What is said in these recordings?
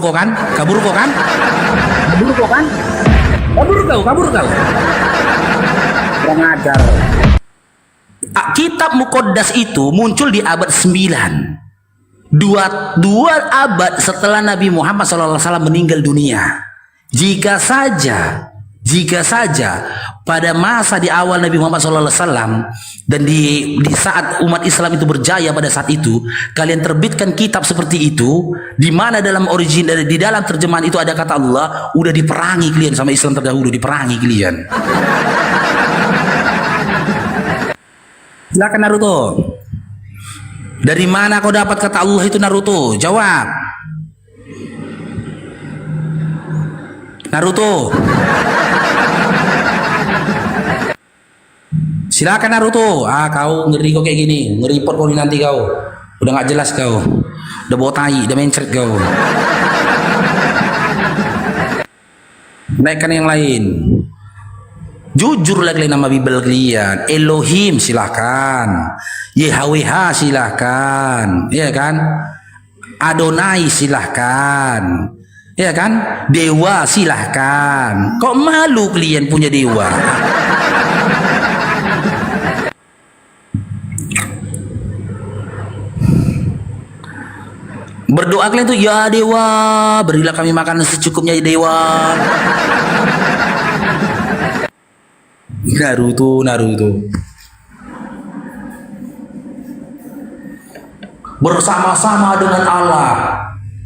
kau kan? Kabur kau kan? Kabur kau kan? Kabur kau. Kurang ajar. Kitab Muqaddas itu muncul di abad 9. Dua abad setelah Nabi Muhammad SAW meninggal dunia. Jika saja pada masa di awal Nabi Muhammad SAW dan di saat umat Islam itu berjaya pada saat itu, kalian terbitkan kitab seperti itu, di mana dalam di dalam terjemahan itu ada kata Allah, udah diperangi kalian sama Islam terdahulu, diperangi kalian. Silakan Naruto. Dari mana kau dapat kata Allah itu Naruto? Jawab. Naruto. Silakan Naruto. Kau ngeri kau kayak gini, ngeripot kau nanti kau. Udah nggak jelas kau. Udah bawa tai, udah mencret kau. Naikkan yang lain. Jujur lagi nama Bible kalian. Elohim silahkan, YHWH silahkan, ya kan? Adonai silahkan, ya kan? Dewa silahkan. Kok malu kalian punya dewa? Berdoa kalian tuh, ya dewa, berilah kami makanan secukupnya ya dewa. Naruto. Bersama-sama dengan Allah.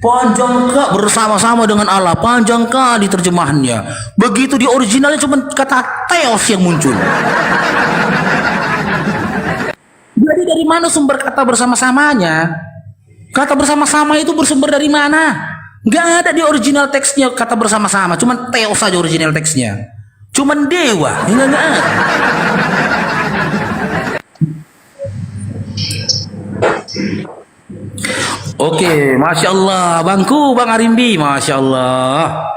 Panjang kali bersama-sama dengan Allah, panjang kali terjemahannya. Begitu di originalnya cuma kata teos yang muncul. Jadi dari mana sumber kata bersama-samanya? Kata bersama-sama itu bersumber dari mana? Nggak ada di original teksnya kata bersama-sama, cuma teos saja original teksnya. Cuman dewa, enggak ada. Oke, masya Allah, bangku Bang Arimbi, masya Allah.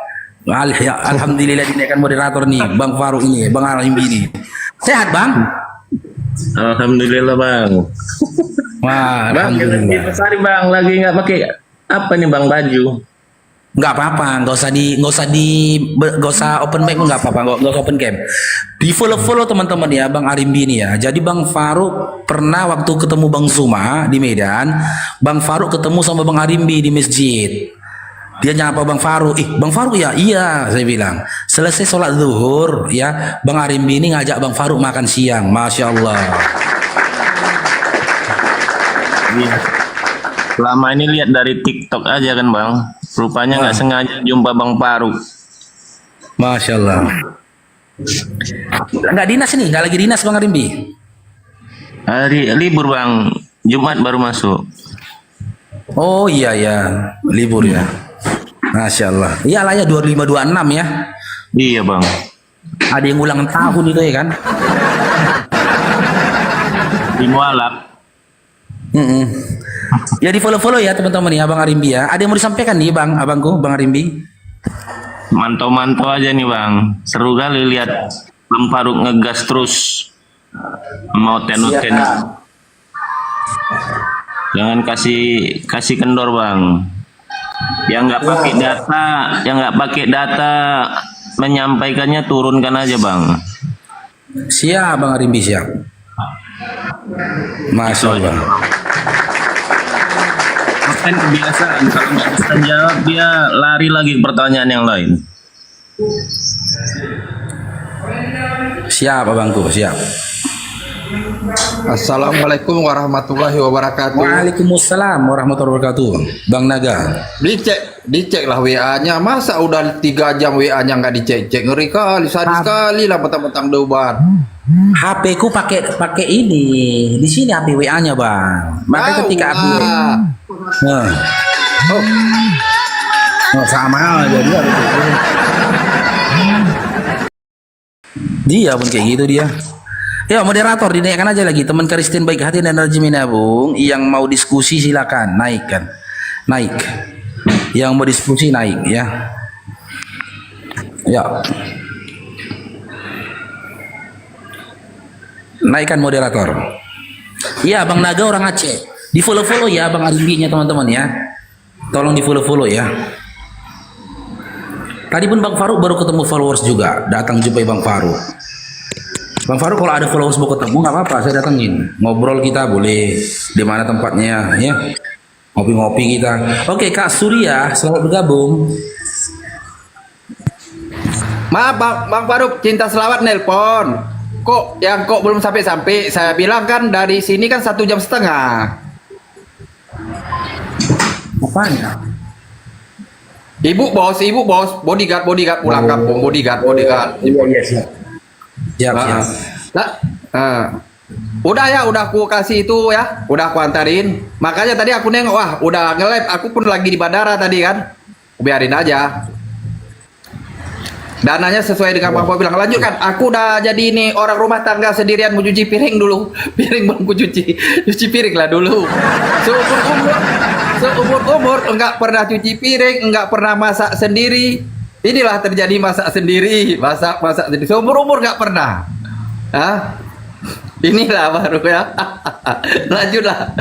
Alhamdulillah dinaikkan moderator nih, Bang Faruk ini, Bang Arimbi ini. Sehat Bang? Alhamdulillah Bang. Wah, Bang, kita cari Bang, lagi nggak pakai apa nih Bang baju? Nggak apa-apa, nggak usah open mic, nggak apa-apa, nggak usah open cam. Di follow teman-teman ya Bang Arimbi ini ya. Jadi Bang Faruk pernah waktu ketemu Bang Zuma di Medan, Bang Faruk ketemu sama Bang Arimbi di masjid. Dia nyapa Bang Faruk, Bang Faruk ya, iya saya bilang. Selesai sholat zuhur ya, Bang Arimbi ini ngajak Bang Faruk makan siang, masya Allah. Iya. Selama ini lihat dari TikTok aja kan Bang. Rupanya nggak sengaja jumpa Bang Faruk. Masya Allah. Nggak dinas ini, nggak lagi dinas Bang Arimbi. Hari libur Bang, Jumat baru masuk. Oh iya ya, libur ya. Masya Allah. Iyalah ya 2526 ya. Iya Bang. Ada yang ulang tahun itu ya kan? Di Mualak. Ya di follow ya teman-teman ya Bang Arimbi ya. Ada yang mau disampaikan nih abangku Bang Arimbi? Mantau-mantau aja nih Bang. Seru kali lihat Bang Faruk ngegas terus. Mau ten-ten. Jangan kasih kendor Bang. Yang nggak pakai data, menyampaikannya turunkan aja Bang. Siap Bang Arimbi, siap. Masya Allah. Kan kebiasaan kalau nggak bisa jawab dia lari lagi ke pertanyaan yang lain. Siap abangku, siap. Assalamualaikum warahmatullahi wabarakatuh. Waalaikumsalam warahmatullahi wabarakatuh. Bang Naga. Dicek lah WA-nya. Masa udah 3 jam WA-nya nggak dicek-cek? Ngeri kali, sadis kali lah petang-petang debat. HP ku pakai ini. Di sini HP WA-nya, Bang. Makanya ketika HP. Sama aja dia pun kayak gitu dia. Ya moderator dinaikkan aja lagi teman Kristen baik hati dan rajin menabung. Yang mau diskusi silakan naikkan, naik. Yang mau diskusi naik ya. Ya. Naikkan moderator. Iya Bang Naga orang Aceh. Di follow ya Bang Arimbi-nya teman-teman ya. Tolong di follow ya. Tadi pun Bang Faruk baru ketemu followers juga, datang jumpai Bang Faruk. Bang Faruk kalau ada followers mau ketemu nggak apa-apa, saya datengin. Ngobrol kita boleh di mana tempatnya ya. Ngopi-ngopi kita. Oke, Kak Surya, selamat bergabung. Maaf Bang Faruk, cinta selawat nelpon. Kok belum sampai-sampai? Saya bilang kan dari sini kan 1,5 jam. Apanya? Ibu bos, bodyguard pulang kampung, bodyguard. Iya, siap. Siap, siap. Udah aku kasih itu ya, udah aku antarin. Makanya tadi aku nengok, wah udah nge-live, aku pun lagi di bandara tadi kan. Biarin aja. Dananya sesuai dengan Bapak bilang. Lanjutkan, aku udah jadi ini orang rumah tangga sendirian, mau cuci piring dulu. Piring belum ku cuci piring lah dulu. Seumur umur enggak pernah cuci piring, enggak pernah masak sendiri. Inilah terjadi masak sendiri, masak sendiri. Seumur umur enggak pernah. Hah? Inilah baru ya. Lanjutlah.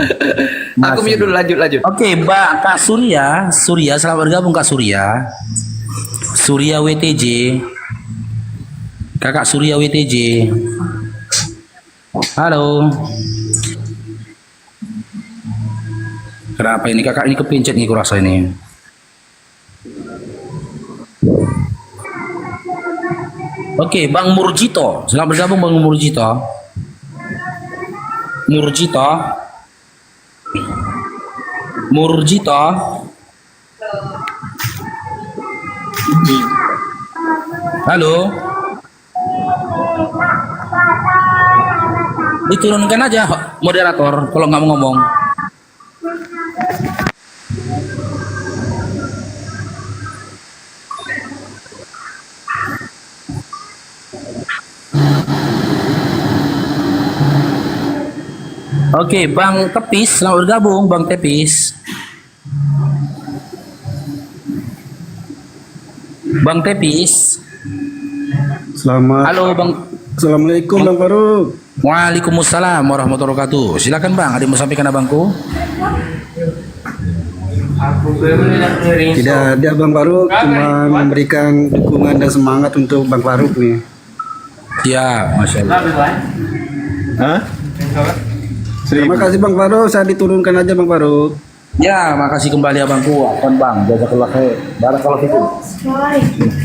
Aku mute dulu, lanjut. Oke, Mbak Kak Surya, selamat bergabung Kak Surya. Surya WTJ. Kakak Surya WTJ. Halo. Kenapa ini kakak ini kepencet nih kurasa ini. Oke, Bang Murjito. Selamat bergabung Bang Murjito. Murjito. Halo. Diturunkan aja moderator kalau nggak mau ngomong. Oke, Bang Tepis, selamat bergabung Bang Tepis. Bang Tepis. Selamat. Halo Bang. Assalamualaikum Bang Faruk. Waalaikumsalam warahmatullahi wabarakatuh. Silakan Bang, ada yang mau sampaikan abangku? Tidak ada Bang Faruk, cuma memberikan dukungan dan semangat untuk Bang Faruk nih. Ya, Masya Allah. Hah? Terima kasih Bang Faruk, saya diturunkan aja Bang Faruk. Ya, makasih kembali abangku. Afwan Bang, jazakallah khair. Barakallahu fikum.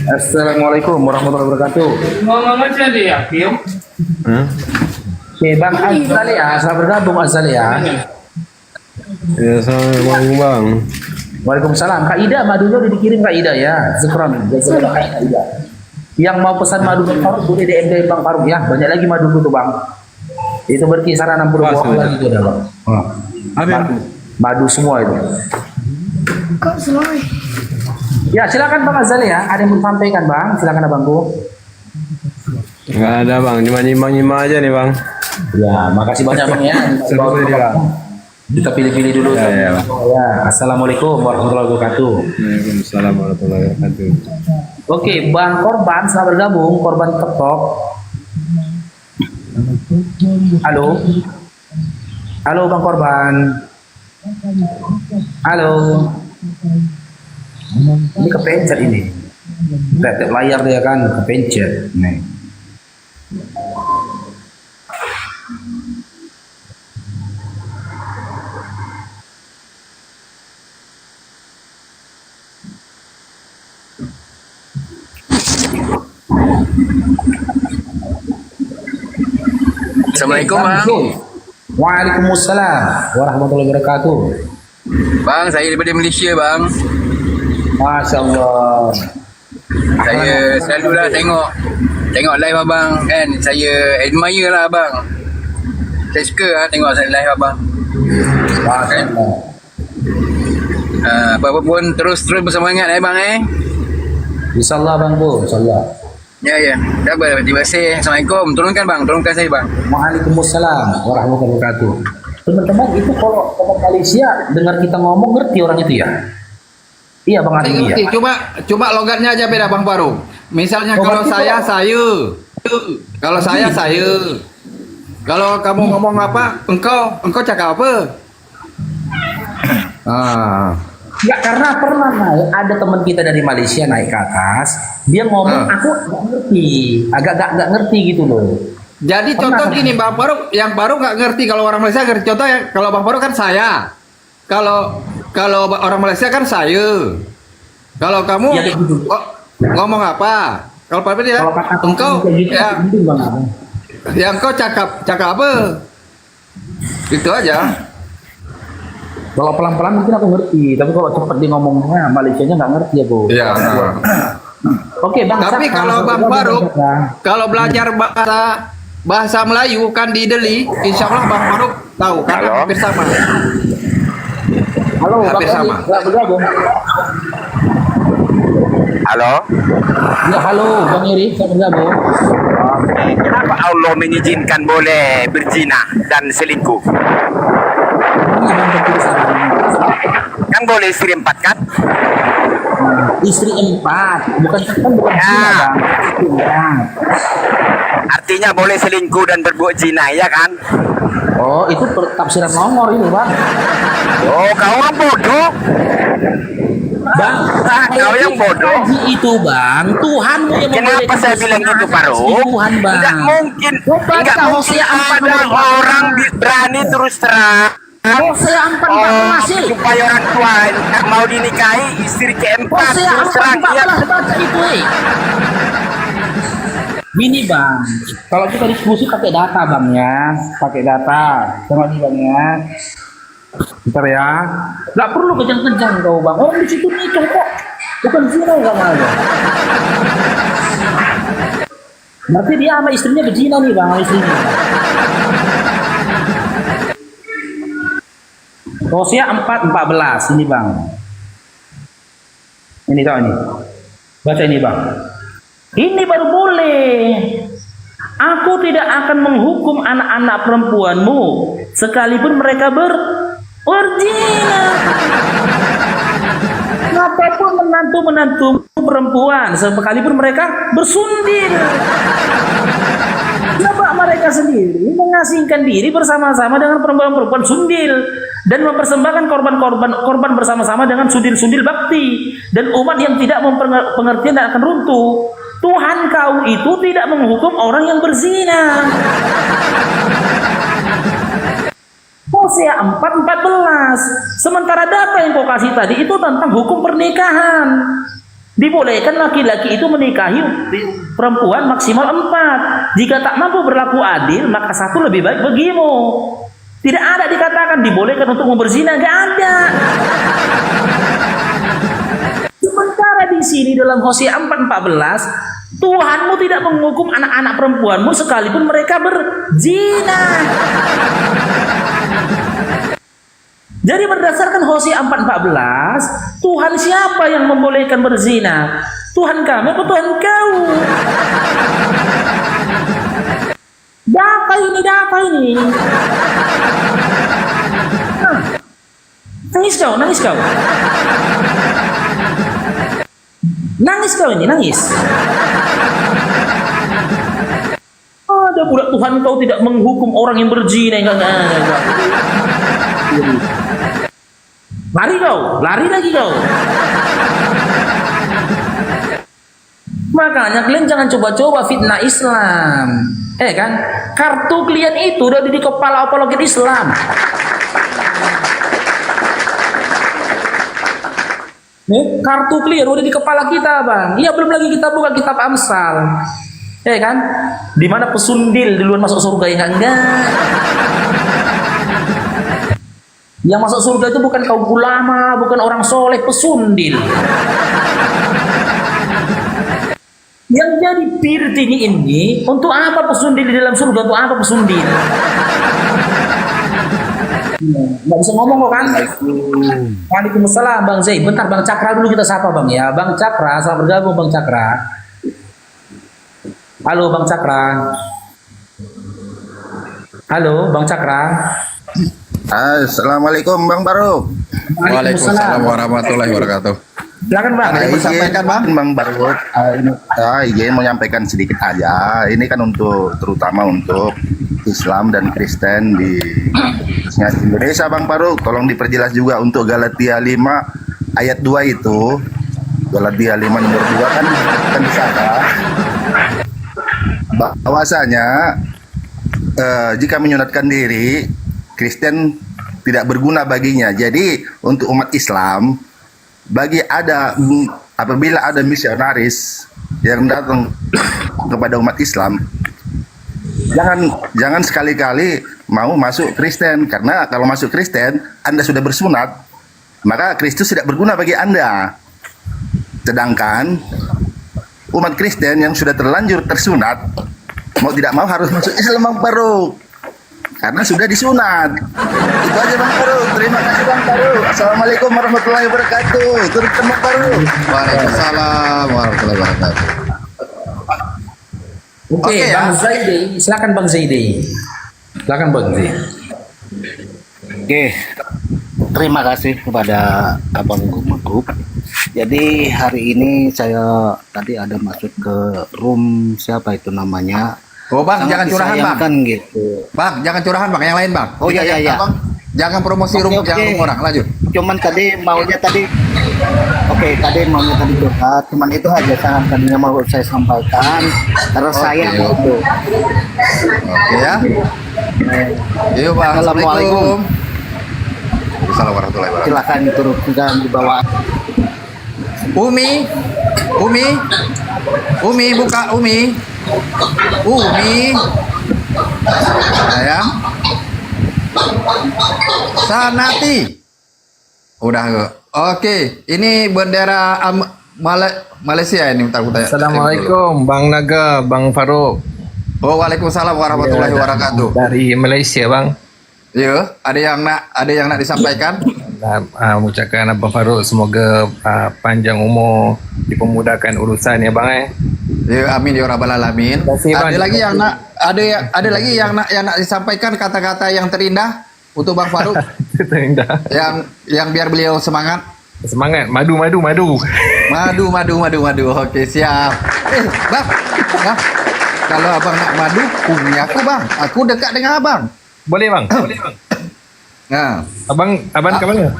Assalamualaikum warahmatullahi wabarakatuh. Ngomong aja deh ya, Kim. Oke, Bang Azali ya, selamat bergabung Azali ya. Ya, assalamualaikum Bang. Waalaikumsalam. Kak Ida, madunya udah dikirim Kak Ida ya. Syukran. Jazakallah khair Kak Ida. Yang mau pesan madu Bang Faruk boleh DM dari Bang Faruk ya. Banyak lagi madu tuh Bang. Itu berkisaran 60 buah lagi itu dah Bang. Madu semua itu. Kok slow? Ya, silakan Bang Azali ya. Ada yang mau sampaikan Bang? Silakan abangku. Enggak ada Bang, cuma nyimak-nyimak aja nih Bang. Ya, makasih banyak Bang ya. Seru dia Bang. Kita pilih-pilih dulu. Ya, ya, Bang. Ya, assalamualaikum warahmatullahi wabarakatuh. Waalaikumsalam warahmatullahi wabarakatuh. Oke, Bang Korban selamat bergabung. Korban TikTok. Halo. Halo Bang Korban. Halo. Ini kepencet ini. Lihat layar dia kan kepencet. Nih. Assalamualaikum Bang. Waalaikumsalam warahmatullahi wabarakatuh. Bang, saya daripada Malaysia Bang. Masya Allah. Saya selalulah tengok live abang kan. Saya admire lah abang. Saya suka lah tengok live abang. Masya Allah. Apa pun terus bersemangat abang Insyaallah Bang Bu, insyaallah. Ya. Dah terima kasih. Assalamualaikum. Turunkan bang, turunkan saya bang. Waalaikumsalam warahmatullahi wabarakatuh. Teman-teman itu kalau orang Malaysia dengar kita ngomong ngerti orang itu ya? Iya Bang Adi ya. Cuma logatnya aja beda Bang Baru. Misalnya kalau saya. Kalau saya. Kalau kamu ngomong apa, engkau cakap apa? Enggak, karena pernah naik, ada teman kita dari Malaysia naik ke atas, dia ngomong aku nggak ngerti, agak nggak ngerti gitu loh. Jadi contoh gini Bang Faruk, yang baru nggak ngerti kalau orang Malaysia ngerti. Contoh ya, kalau Bang Faruk kan saya, kalau orang Malaysia kan saya. Kalau kamu Ya, kayak gitu. ngomong apa? Kalau Pak ya, Kalau kata engkau kayak gitu, ya, mending Bang Abang. ya engkau cakap apa? Itu aja. Kalau pelan-pelan mungkin aku ngerti, tapi kalau cepet dia ngomongnya Malaysianya nggak ngerti aku. Iya. Oke Bang. Tapi Cakra, kalau Bang Cakra, Faruk, Cakra. kalau belajar bahasa Melayu kan di Deli, insya Allah Bang Faruk tahu karena hampir sama. Halo, hampir Bang sama. Eri, nggak bergabung. Halo? Ya halo, Bang Eri, nggak bergabung. Kenapa Allah mengizinkan boleh berzina dan selingkuh? Ini Bang Teguh saran. Kan boleh istri 4 kan? Istri 4, bukan Ya. zina Bang. Istri 4. Artinya boleh selingkuh dan berbuat zina, ya kan? Oh, itu tafsiran nomor ini Bang. Oh, kau orang bodoh. Bang, kau yang bodoh. haji itu Bang, Tuhanmu yang Kenapa saya bilang gitu, Faruk? Tuhan Bang. Tidak mungkin. Coba Tidak baca mungkin Hosea 4 ada nomor orang berani terus terang. Hosea 4 masih. Supaya orang tua tak mau dinikahi istri keempat Hosea terus terang. 4 Iya. baca itu Gini Bang, kalau kita diskusi pakai data Bang ya, pakai data. Sama nih Bang ya. Bentar ya. Gak perlu kejang-kejang kau Bang. Orang di situ nikah kok. Bukan zina gak mau. Berarti dia sama istrinya berzina nih Bang, sama istrinya. Hosea 4:14 ini Bang. Ini tahu ini. Baca ini Bang. Ini baru boleh. Aku tidak akan menghukum anak-anak perempuanmu sekalipun mereka berzina. Apapun menantu perempuan sekalipun mereka bersundil. Coba mereka sendiri mengasingkan diri bersama-sama dengan perempuan-perempuan sundil dan mempersembahkan korban bersama-sama dengan sundil-sundil bakti, dan umat yang tidak mempengertian dan akan runtuh. Tuhan kau itu tidak menghukum orang yang berzina. Hosea 4:14. Sementara data yang kau kasih tadi itu tentang hukum pernikahan. Dibolehkan laki-laki itu menikahi perempuan maksimal 4. Jika tak mampu berlaku adil, maka satu lebih baik bagimu. Tidak ada dikatakan dibolehkan untuk berzina, gak ada. Sementara di sini dalam Hosea 4:14, Tuhanmu tidak menghukum anak-anak perempuanmu sekalipun mereka berzina. Jadi berdasarkan Hosea 4:14, Tuhan siapa yang membolehkan berzina? Tuhan kami atau Tuhan kau? Daka ini. Nah, nangis kau. Nangis. Ada pula Tuhan kau tidak menghukum orang yang berzina. Enggak. Lari lagi kau. Makanya kalian jangan coba-coba fitnah Islam. Kan? Kartu kalian itu udah di kepala apologet Islam. Kartu clear udah di kepala kita Bang. Iya, belum lagi kita buka kitab Amsal. Kan? Di mana pesundil duluan masuk surga, ya enggak? Yang masuk surga itu bukan kaum ulama, bukan orang soleh, pesundil. Yang jadi pirtini ini, untuk apa pesundil di dalam surga? Untuk apa pesundil? Nggak bisa ngomong kok kan? Waalaikumsalam Bang Zaid. Bentar Bang Cakra dulu kita sapa Bang ya. Bang Cakra, selamat bergabung Bang Cakra. Halo Bang Cakra. Halo Bang Cakra. Assalamualaikum Bang Baruk. Waalaikumsalam warahmatullahi wabarakatuh. Silakan Bang. Ada yang disampaikan Bang Baruk. Izin mau menyampaikan sedikit aja. Ini kan terutama untuk Islam dan Kristen di Indonesia Bang Baruk. Tolong diperjelas juga untuk Galatia 5 ayat 2 itu, Galatia 5 nomor 2 kan di sana bahwasanya jika menyunatkan diri Kristen tidak berguna baginya. Jadi untuk umat Islam apabila ada misionaris yang datang kepada umat Islam, jangan sekali-kali mau masuk Kristen, karena kalau masuk Kristen Anda sudah bersunat, maka Kristus tidak berguna bagi Anda. Sedangkan umat Kristen yang sudah terlanjur tersunat, mau tidak mau harus masuk Islam, Bang Faruk, karena sudah disunat. Itu aja, Bang Faruk. Terima kasih, Bang Faruk. Assalamualaikum warahmatullahi wabarakatuh. Turut Bang Faruk. Waalaikumsalam warahmatullahi wabarakatuh. Oke, Oke, ya. Bang Zaidi, silakan Bang Zaidi. Silakan Bang Zaidi. Oke, terima kasih kepada Abang Gumegub. Jadi hari ini saya tadi ada masuk ke room siapa itu namanya. Oh Bang, jangan Sangat curahan Bang. disayangkan gitu. Bang, jangan curahan Bang, yang lain Bang. Oh, iya, iya, iya. Bang, jangan promosi Oke, room, oke. jangan room orang. Lanjut. Cuman tadi maunya tadi curhat, cuman itu aja sangat tadinya mau saya sampaikan karena sayang itu. Oke ya. Yuk Bang. Assalamualaikum. Assalamualaikum warahmatullahi wabarakatuh. Silakan turunkan di bawah. Umi, buka Umi. Sayang. Sanati. Udah ke. Oke, ini bendera Malaysia ini, bentar aku tanya. Assalamualaikum Bang Naga, Bang Faruk. Oh, waalaikumsalam warahmatullahi wabarakatuh. Dari Malaysia Bang. Ya, ada yang nak disampaikan? Mengucapkan Abang Faruk semoga panjang umur, dipermudahkan urusan ya Bang Ya, amin ya rabbal alamin. Terima kasih, Bang. Ada lagi yang nak disampaikan kata-kata yang terindah untuk Bang Faruk Terindah. yang biar beliau semangat. Semangat, madu. Madu. Oke, siap. Bang. Kalau abang nak madu, punya aku Bang. Aku dekat dengan abang. Boleh Bang. Nah, Abang ke mana?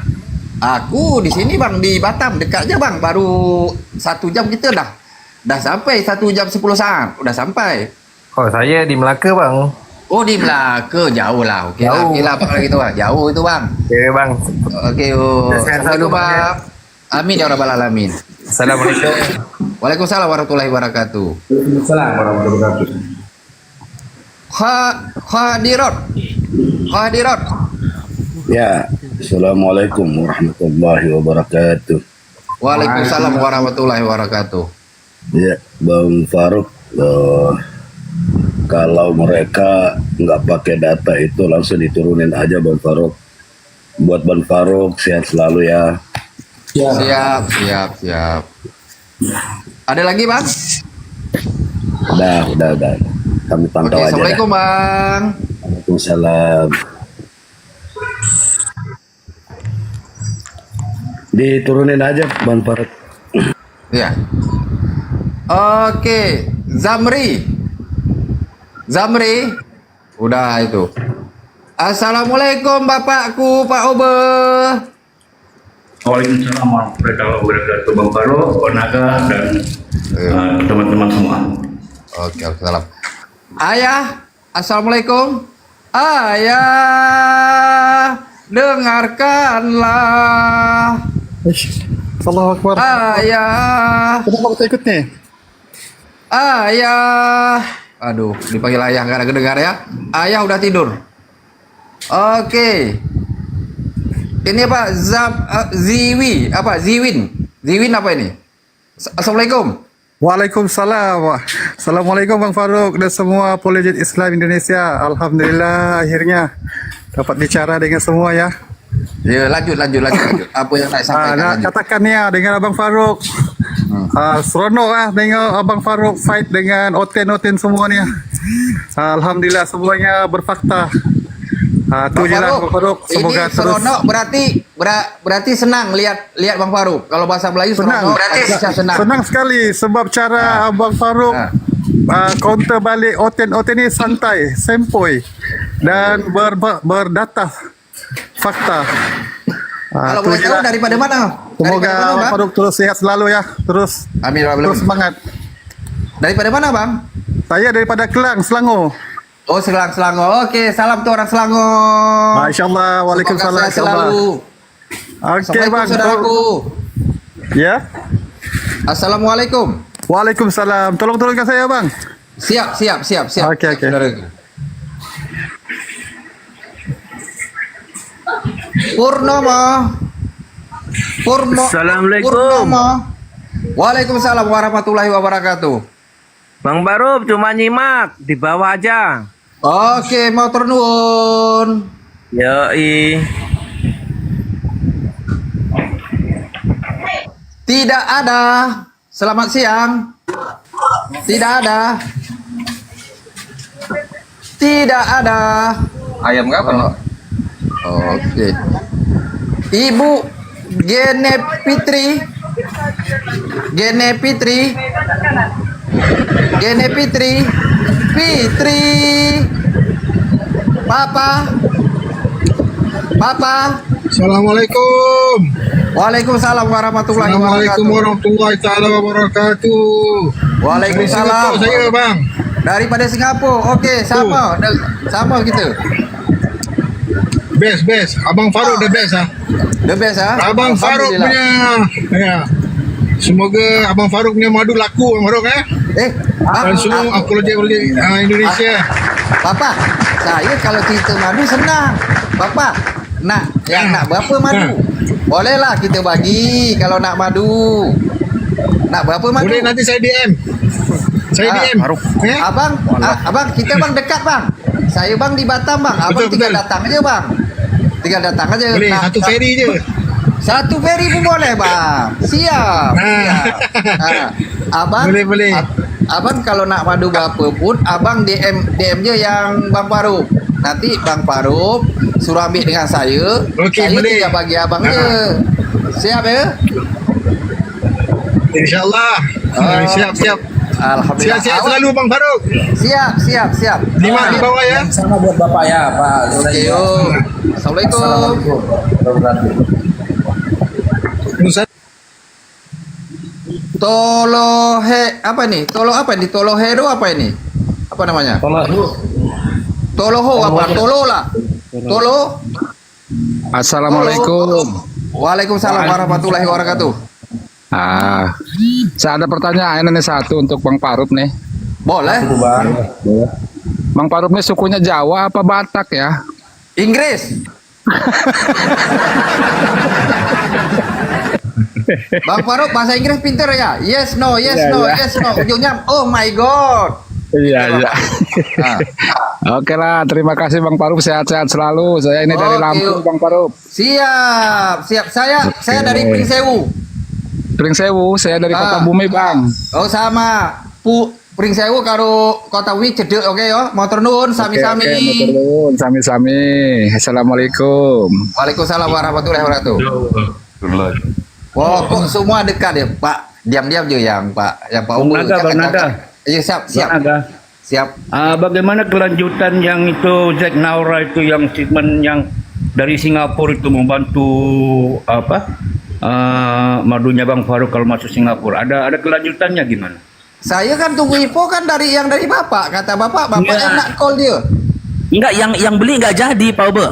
aku di sini Bang, di Batam, dekat aja Bang. Baru 1 jam kita dah sampai 1 jam 10 saat. Udah sampai. Oh, saya di Melaka Bang. Oh, di Melaka, jauh lah. Okey lah, Jauh. okey lah Bang gitu Bang. Jauh itu Bang. Oke Bang. Okey. Sehat selalu, Assalamualaikum Bang, Bang. Amin ya rabbal alamin. Assalamualaikum. Waalaikumsalam warahmatullahi wabarakatuh. Assalamualaikum warahmatullahi wabarakatuh. Hadirat. Ya, Assalamualaikum warahmatullahi wabarakatuh. Waalaikumsalam warahmatullahi wabarakatuh. Ya, Bang Faruk, kalau mereka nggak pakai data itu langsung diturunin aja Bang Faruk. Buat Bang Faruk sehat selalu ya. Siap. Ada lagi Bang? Udah. Kami Oke, pantau aja. assalamualaikum Bang. Waalaikumsalam. Diturunin aja Bang Faruk. Ya. Oke, Zamri. Udah itu. Assalamualaikum Bapakku, Pak Obe. Waalaikumsalam warahmatullahi wabarakatuh, Bang Faruk, Bang Naga, dan teman-teman semua. Oke, salam. Ayah, assalamualaikum. Ayah, dengarkanlah. Allahu Akbar. Ayah. Kenapa kita ikut nih? Ayah. Aduh, dipanggil ayah karena kedengar ya. Ayah udah tidur. Oke. Ini apa? Ziwin apa ini? Assalamualaikum. Waalaikumsalam. Assalamualaikum Bang Faruk dan semua apologet Islam Indonesia. Alhamdulillah akhirnya dapat bicara dengan semua ya. Ya, lanjut. Apa yang nak sampaikan? Katakan ya dengan Abang Faruk. Seronok lah dengan Abang Faruk fight dengan Oten semua ni. Alhamdulillah semuanya berfakta. Tu je lah Bang Faruk. Semoga ini terus. seronok berarti senang lihat Bang Faruk. Kalau bahasa Melayu Senang. seronok berarti senang. Senang sekali sebab cara Abang Faruk counter balik Oten ni santai, sempoi dan berdata fakta. Kalau Tu boleh je tahu lah. daripada mana? Semoga mana, Bang Bang? Faruk terus sehat selalu ya. Terus Amin, Bang. terus semangat. Daripada mana, Bang? Saya daripada Kelang, Selangor. Oh, Selangor. Oke, salam tuh orang Selangor. Masya Allah, waalaikumsalam. Semoga sehat selalu. Oke Assalamualaikum, Bang. saudaraku. Ya. Assalamualaikum. Waalaikumsalam. Tolong turunkan saya Bang. Siap. Oke, oke. Saudaraku. Purnomo. Assalamualaikum. Purnomo. Waalaikumsalam warahmatullahi wabarakatuh. Bang Farouk cuma nyimak di bawah aja. Oke, mau nuwun. Yoi. Tidak ada. Selamat siang. Tidak ada. Tidak ada. Ayam kapan? Oke. Ibu Gene Fitri. Papa. Assalamualaikum. Waalaikumsalam warahmatullahi Assalamualaikum wabarakatuh. warahmatullahi taala wabarakatuh. Waalaikumsalam. Dari Singapura saya Bang. Daripada Singapura. Oke, sama. Sama gitu. Best. Abang Faruk the best ah. The best ah. Abang Faruk Alhamdulillah. punya ya. Semoga Abang Faruk punya madu laku Abang Faruk dan semua apologi Indonesia. Papa, saya kalau cerita madu senang. Papa, nak berapa madu? Bolehlah kita bagi kalau nak madu. Nak berapa madu? Boleh nanti saya DM. DM. Ya? Abang, kita bang dekat bang. Saya bang di Batam bang. Abang tinggal datang aja bang. Tinggal datang aja. Boleh satu ferry je. Satu ferry pun boleh bang. Siap. Abang boleh. Abang kalau nak madu berapa pun abang DM je yang Bang Faruk. Nanti Bang Faruk suruh ambil dengan saya. Okey, saya boleh. tinggal bagi abang je. Siap ya? InsyaAllah. Siap. Alhamdulillah. Siap selalu Bang Faruk. Siap. Lima di bawah ya. Sama buat Bapak ya, Pak. Oke, yuk. Assalamualaikum. Tolohero apa ini? Apa namanya? Toloho apa? Tolola. Tolo. Assalamualaikum. Waalaikumsalam warahmatullahi wabarakatuh. Saya ada pertanyaan ini satu untuk Bang Farouk nih. Boleh. Bang Farouk nih sukunya Jawa apa Batak ya? Inggris. Bang Faruk bahasa Inggris pinter ya? Yes no. Ujungnya oh my god. Iya. Oke lah, terima kasih Bang Farouk, sehat-sehat selalu. Saya ini dari Lampung Bang Farouk. Siap. Saya dari Pringsewu. Pringsewu, saya dari Kota Bumi Bang. Oh sama. Pringsewu karo Kota Bumi cedek oke yo. Motor nuwun sami-sami. Oke, sami-sami. Assalamualaikum. Waalaikumsalam warahmatullahi wabarakatuh. Kok semua dekat ya Pak? Diam-diam je yang Pak Umul. Bang Naga. Iya siap. Siap. Bagaimana kelanjutan yang itu Zack Naura itu yang statement yang dari Singapura itu membantu madunya Bang Faruk kalau masuk Singapura. Ada kelanjutannya gimana? Saya kan tunggu info kan dari Bapak. Kata Bapak yang nak call dia. Enggak, yang beli enggak jadi, Pak Ube.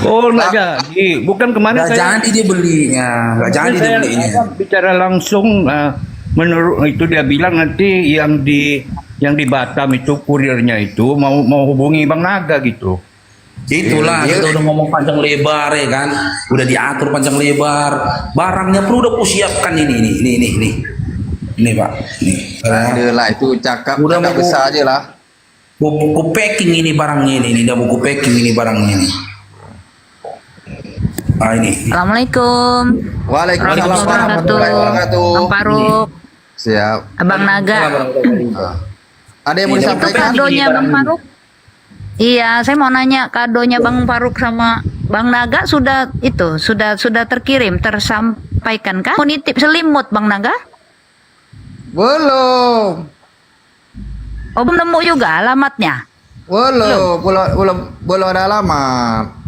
Oh, enggak jadi. Bukan kemana Enggak jadi dia belinya. Enggak jadi dia belinya. Saya bicara langsung menurut itu dia bilang nanti yang di Batam itu kurirnya itu mau hubungi Bang Naga gitu. Itulah kita udah ngomong panjang lebar ya kan, udah diatur panjang lebar, barangnya perlu udah siapkan ini Pak, Adalah itu cakap udah mau besar aja lah. Buku packing ini barangnya ini udah buku packing ini barangnya ini. Ini. Assalamualaikum. Waalaikumsalam warahmatullahi wabarakatuh. Bang Faruk. Siap. Abang Naga. Ada yang mau Itu disampaikan? kadonya Bang Faruk. Iya, saya mau nanya kadonya Bang Faruk sama Bang Naga sudah terkirim, tersampaikan kah? Mau nitip selimut Bang Naga? Belum. Oh, belum nemu juga alamatnya? Belum ada alamat.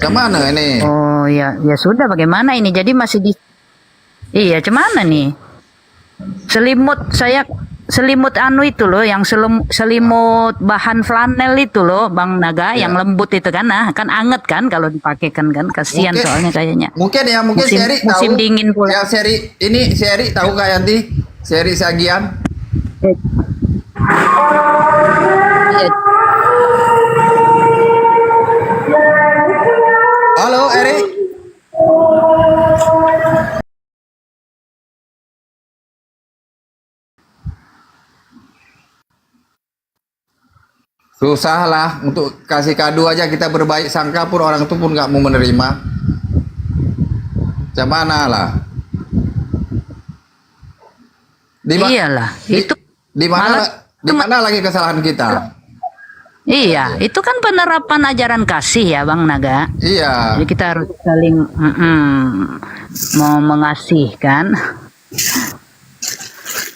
Macam mana ini? Oh ya, ya sudah bagaimana ini? Jadi masih di iya, cuman nih? Selimut anu itu loh, yang selimut bahan flanel itu loh, Bang Naga, yang lembut itu kan, nah kan anget kan kalau dipakaikan kan, kasihan Mungkin- soalnya kayaknya. Mungkin Musim- Seri tahu. musim dingin pula. Ya Seri tahu Kak Yanti? Seri Sagian. Iya. Halo Eri. Susah lah untuk kasih kado aja, kita berbaik sangka pun orang itu pun nggak mau menerima. Macam mana lah? Iyalah, itu di mana malah- di mana lagi kesalahan kita? Iya, itu kan penerapan ajaran kasih ya, Bang Naga. Iya. Jadi kita harus saling mau mengasihi kan.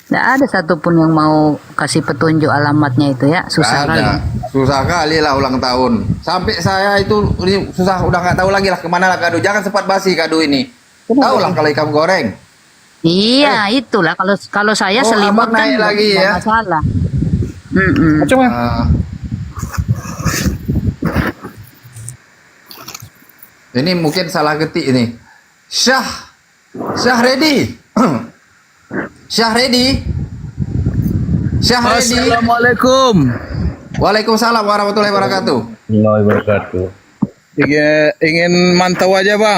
Tidak ada satupun yang mau kasih petunjuk alamatnya itu ya, susah Nggak kali. ada. Susah kali lah ulang tahun. Sampai saya itu ini susah, udah nggak tahu lagi lah kemana lah kado. Jangan sempat basi kado ini. Tahu lah kalau ikan goreng. Iya, itulah kalau saya Oh, selimut abang kan naik lagi nggak ya. masalah. Ini mungkin salah ketik ini. Syah ready. Syah ready. Assalamualaikum. Waalaikumsalam warahmatullahi wabarakatuh. Wabarakatuh. Ingin mantau aja bang.